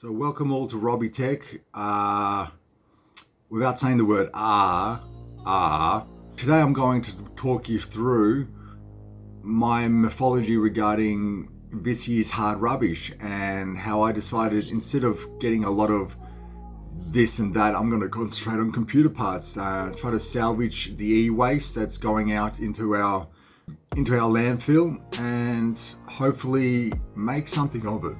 So welcome all to Robbie Tech. Without saying the word today I'm going to talk you through my mythology regarding this year's hard rubbish and how I decided instead of getting a lot of this and that, I'm going to concentrate on computer parts, try to salvage the e-waste that's going out into our landfill and hopefully make something of it.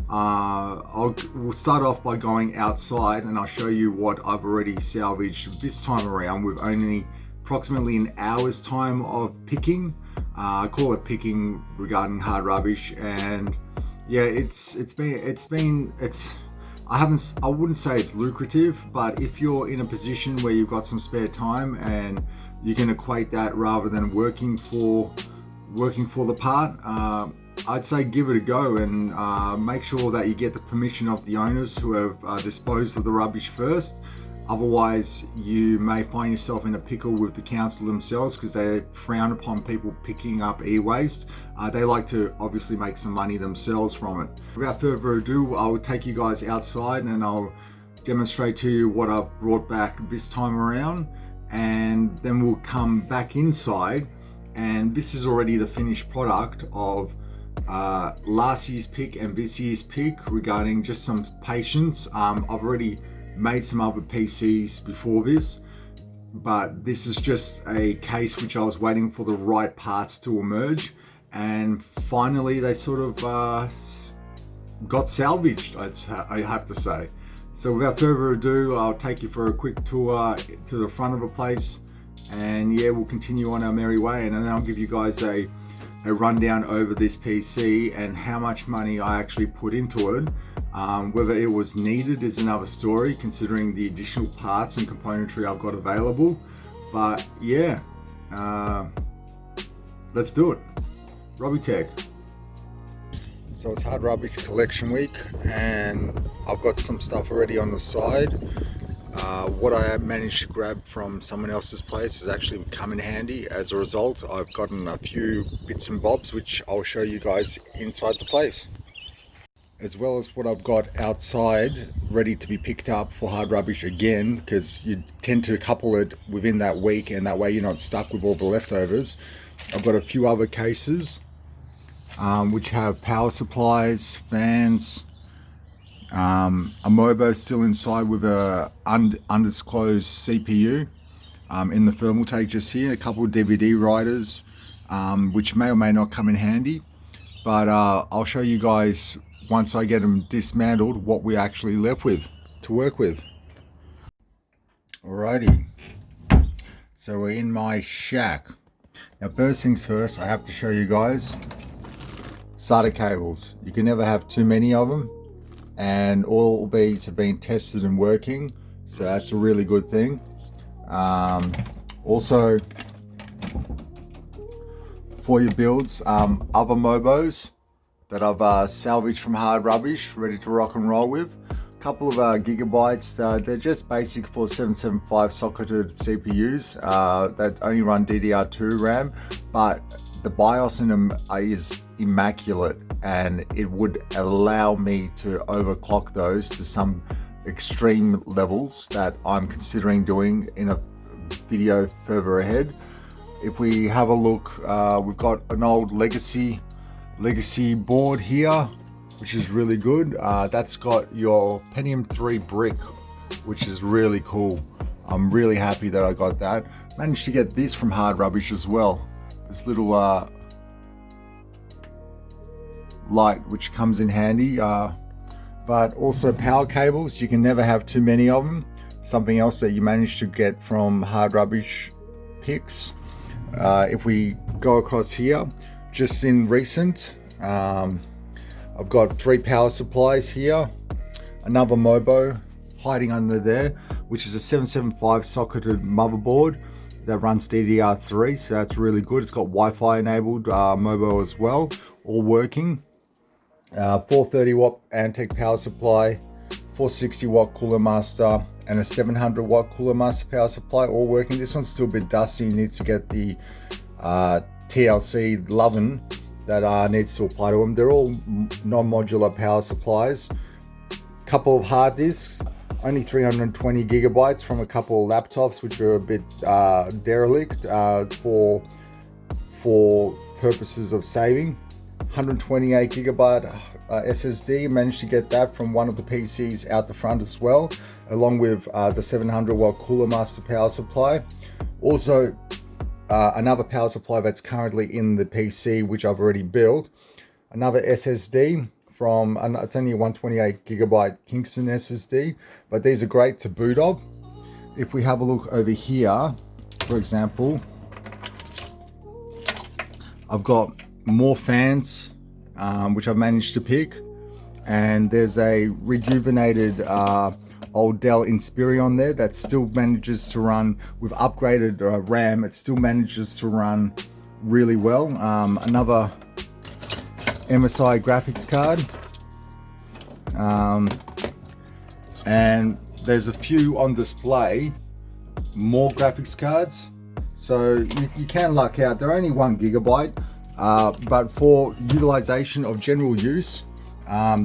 We'll start off by going outside and I'll show you what I've already salvaged this time around with only approximately an hour's time of picking. I call it picking regarding hard rubbish, and yeah, I wouldn't say it's lucrative, but if you're in a position where you've got some spare time and you can equate that rather than working for the part, I'd say give it a go and make sure that you get the permission of the owners who have disposed of the rubbish first. Otherwise, you may find yourself in a pickle with the council themselves because they frown upon people picking up e-waste. They like to obviously make some money themselves from it. Without further ado, I'll take you guys outside and I'll demonstrate to you what I've brought back this time around, and then we'll come back inside, and this is already the finished product of last year's pick and this year's pick regarding just some patience. I've already made some other PCs before this, but this is just a case which I was waiting for the right parts to emerge, and finally they sort of got salvaged, I have to say. So without further ado, I'll take you for a quick tour to the front of the place, and yeah, we'll continue on our merry way, and then I'll give you guys a rundown over this PC and how much money I actually put into it. Whether it was needed is another story, considering the additional parts and componentry I've got available. But yeah, let's do it. Robbie Tech. So it's hard rubbish collection week, and I've got some stuff already on the side. What I managed to grab from someone else's place has actually come in handy. As a result, I've gotten a few bits and bobs which I'll show you guys inside the place, as well as what I've got outside ready to be picked up for hard rubbish again, because you tend to couple it within that week and that way you're not stuck with all the leftovers. I've got a few other cases which have power supplies, fans, a Mobo still inside with a undisclosed CPU in the thermal tank just here, a couple of DVD writers which may or may not come in handy, but I'll show you guys once I get them dismantled what we're actually left with to work with. Alrighty, so we're in my shack. Now first things first, I have to show you guys SATA cables. You can never have too many of them, and all these have been tested and working, so that's a really good thing. Also for your builds, other Mobos that I've salvaged from hard rubbish, ready to rock and roll with. A couple of gigabytes, they're just basic for 775 socketed CPUs that only run DDR2 RAM, but the BIOS in them is immaculate, and it would allow me to overclock those to some extreme levels that I'm considering doing in a video further ahead. If we have a look, we've got an old legacy board here, which is really good. That's got your Pentium 3 brick, which is really cool. I'm really happy that I got that. Managed to get this from hard rubbish as well, this little light which comes in handy, but also power cables. You can never have too many of them. Something else that you manage to get from hard rubbish picks. If we go across here, just in recent, I've got 3 power supplies here, another Mobo hiding under there, which is a 775 socketed motherboard that runs DDR3, so that's really good. It's got Wi-Fi enabled Mobo as well, all working. 430 watt Antec power supply, 460 watt Cooler Master, and a 700 watt Cooler Master power supply, all working. This one's still a bit dusty, needs to get the TLC loving that needs to apply to them. They're all non-modular power supplies. Couple of hard disks, only 320 gigabytes from a couple of laptops which are a bit derelict for purposes of saving. 128 gigabyte SSD, managed to get that from one of the PCs out the front as well, along with the 700 watt Cooler Master power supply. Also another power supply that's currently in the PC which I've already built. Another SSD from, it's only a 128 gigabyte Kingston SSD, but these are great to boot of. If we have a look over here, for example, I've got more fans which I've managed to pick, and there's a rejuvenated old Dell Inspiron there that still manages to run with upgraded RAM. It still manages to run really well. Another MSI graphics card, and there's a few on display, more graphics cards, so you can luck out. They're only 1 gigabyte, but for utilization of general use,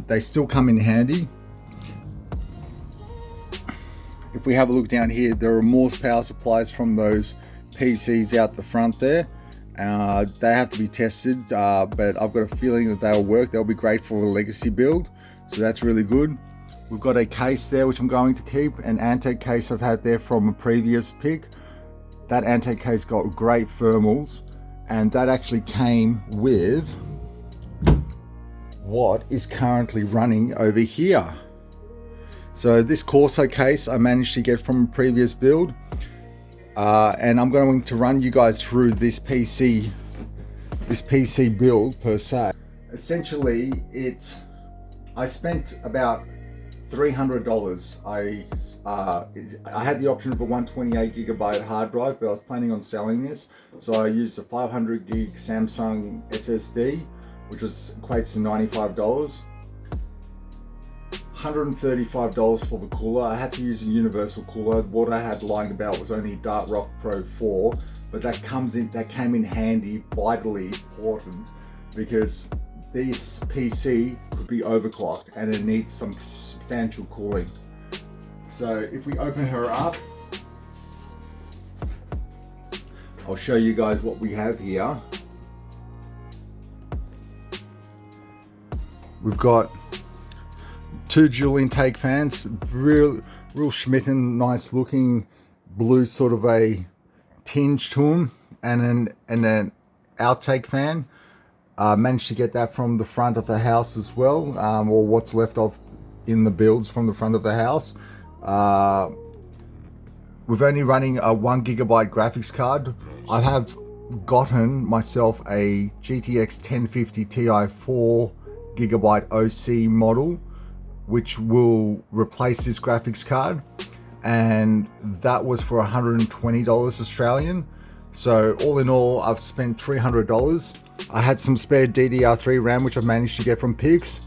they still come in handy. If we have a look down here, there are more power supplies from those PCs out the front there. They have to be tested, but I've got a feeling that they'll work. They'll be great for a legacy build, so that's really good. We've got a case there which I'm going to keep, an Antec case I've had there from a previous pick. That Antec case got great thermals, and that actually came with what is currently running over here. So this Corso case I managed to get from a previous build, and I'm going to run you guys through this PC build per se. Essentially, I spent about $300. I had the option of a 128 gigabyte hard drive, but I was planning on selling this, so I used a 500 gig Samsung SSD, which equates to $95. $135 for the cooler. I had to use a universal cooler. What I had lying about was only Dark Rock Pro 4, but that came in handy, vitally important, because this PC could be overclocked and it needs some substantial cooling. So if we open her up, I'll show you guys what we have here. We've got 2 dual intake fans, real Schmitten, nice looking blue, sort of a tinge to them, and an outtake fan. Managed to get that from the front of the house as well, or what's left of in the builds from the front of the house. We're only running a 1 gigabyte graphics card. I have gotten myself a GTX 1050 Ti 4 gigabyte OC model, which will replace this graphics card, and that was for $120 Australian. So all in all, I've spent $300. I had some spare DDR3 RAM which I managed to get from Pigs.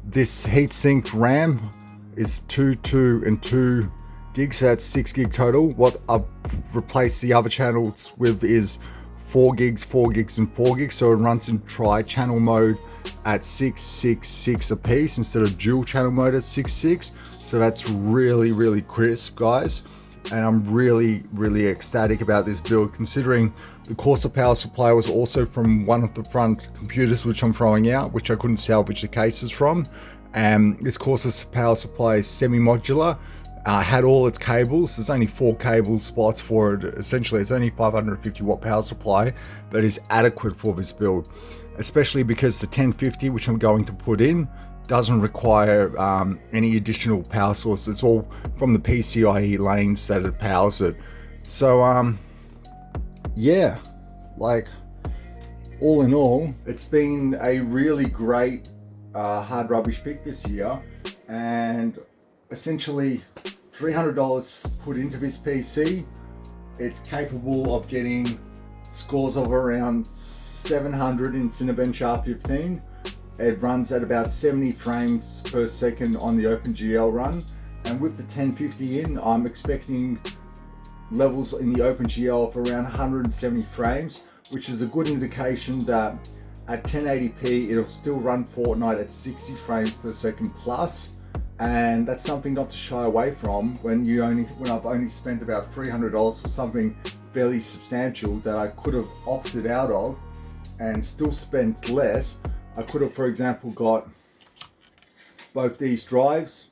This heatsink RAM is 2 and 2 gigs, so that's 6 gig total. What I've replaced the other channels with is 4 gigs, 4 gigs and 4 gigs, so it runs in tri-channel mode at 666 a piece instead of dual channel mode at 66. So that's really crisp, guys, and I'm really ecstatic about this build, considering the Corsair power supply was also from one of the front computers which I'm throwing out, which I couldn't salvage the cases from. And this Corsair power supply is semi-modular, had all its cables. There's only 4 cable spots for it. Essentially it's only 550 watt power supply, but is adequate for this build, especially because the 1050 which I'm going to put in doesn't require any additional power source. It's all from the PCIe lanes that it powers it. So yeah, like, all in all, it's been a really great hard rubbish pick this year, and essentially $300 put into this PC. It's capable of getting scores of around 700 in Cinebench R15. It runs at about 70 frames per second on the OpenGL run, and with the 1050 in, I'm expecting levels in the OpenGL of around 170 frames, which is a good indication that at 1080p it'll still run Fortnite at 60 frames per second plus. And that's something not to shy away from when I've only spent about $300 for something fairly substantial that I could have opted out of and still spent less. I could have, for example, got both these drives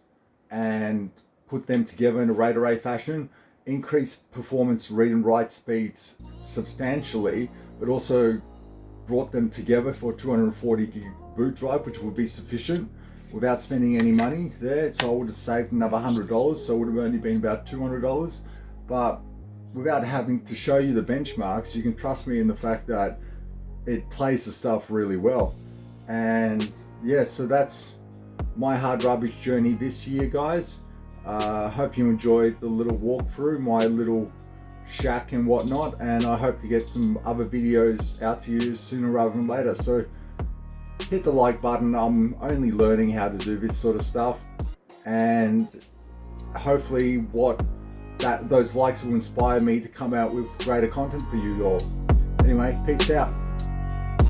and put them together in a RAID array fashion, increase performance read and write speeds substantially, but also brought them together for a 240 gig boot drive, which would be sufficient without spending any money there. So I would have saved another $100, so it would have only been about $200. But without having to show you the benchmarks, you can trust me in the fact that it plays the stuff really well. And yeah, so that's my hard rubbish journey this year, guys. Hope you enjoyed the little walkthrough, my little shack and whatnot, and I hope to get some other videos out to you sooner rather than later. So hit the like button. I'm only learning how to do this sort of stuff, and hopefully those likes will inspire me to come out with greater content for you all. Anyway, peace out.